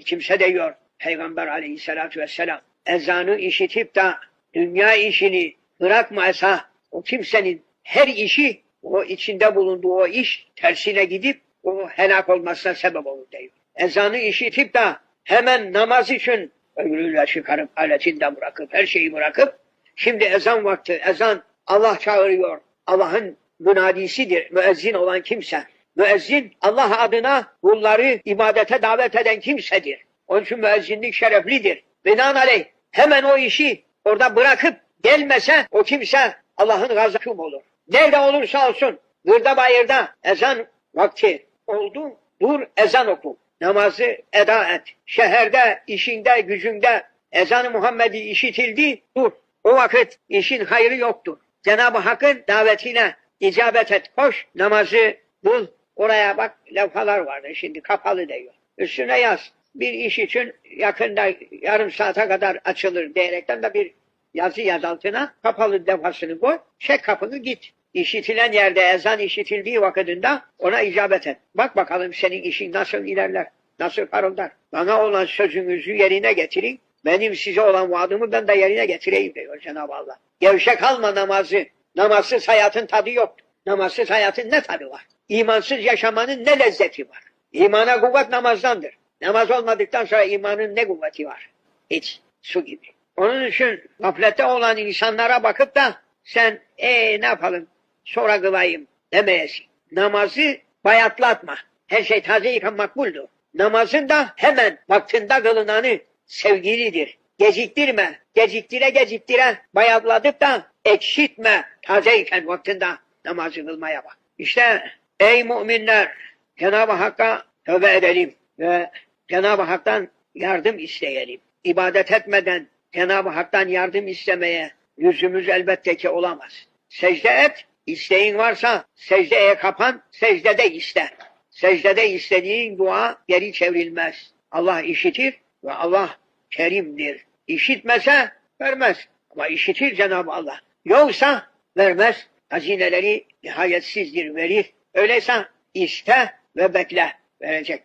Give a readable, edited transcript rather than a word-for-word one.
kimse diyor Peygamber aleyhissalatü vesselam. Ezanı işitip de dünya işini bırakmasa o kimsenin her işi o içinde bulunduğu o iş tersine gidip o helak olmasına sebep olur diyor. Ezanı işitip de hemen namaz için ömrüyle çıkarıp aletinden bırakıp her şeyi bırakıp şimdi ezan vakti, ezan Allah çağırıyor. Allah'ın münadisidir. Müezzin olan kimse. Müezzin Allah adına kulları ibadete davet eden kimsedir. Onun için müezzinlik şereflidir. Binaenaleyh hemen o işi orada bırakıp gelmese o kimse Allah'ın gazabı olur. Nerede olursa olsun gırda bayırda ezan vakti oldu. Dur ezan oku. Namazı eda et. Şehirde, işinde, gücünde ezan-ı Muhammed'i işitildi. Dur. O vakit işin hayrı yoktur. Cenab-ı Hakk'ın davetine icabet et. Koş namazı bul. Oraya bak levhalar vardı şimdi kapalı diyor. Üstüne yaz. Bir iş için yakında yarım saate kadar açılır diyerekten de bir yazı yaz altına. Kapalı levhasını koy. Çek kapını git. İşitilen yerde ezan işitildiği vakitinde ona icabet et. Bak bakalım senin işin nasıl ilerler. Nasıl parıldar. Bana olan sözünüzü yerine getirin. Benim size olan vaadımı ben de yerine getireyim diyor Cenab-ı Allah. Gevşek alma namazı. Namazsız hayatın tadı yok. Namazsız hayatın ne tadı var? İmansız yaşamanın ne lezzeti var? İmana kuvvet namazdandır. Namaz olmadıktan sonra imanın ne kuvveti var? Hiç. Su gibi. Onun için gaflette olan insanlara bakıp da sen ne yapalım sonra kılayım demeyesin. Namazı bayatlatma. Her şey taze yıkan makbuldür. Namazın da hemen vaktinde kılınanı sevgilidir. Geciktirme. Geciktire bayatladıp da ekşitme. Tazeyken vaktinde namazı kılmaya bak. İşte ey müminler Cenab-ı Hakk'a tövbe edelim ve Cenab-ı Hak'tan yardım isteyelim. İbadet etmeden Cenab-ı Hak'tan yardım istemeye yüzümüz elbette ki olamaz. Secde et, isteğin varsa secdeye kapan, secdede iste. Secdede istediğin dua geri çevrilmez. Allah işitir ve Allah kerimdir. İşitmese vermez ama işitir Cenab-ı Allah. Yoksa vermez. Hazineleri nihayetsizdir, verir. Öyleyse iste ve bekle, verecek.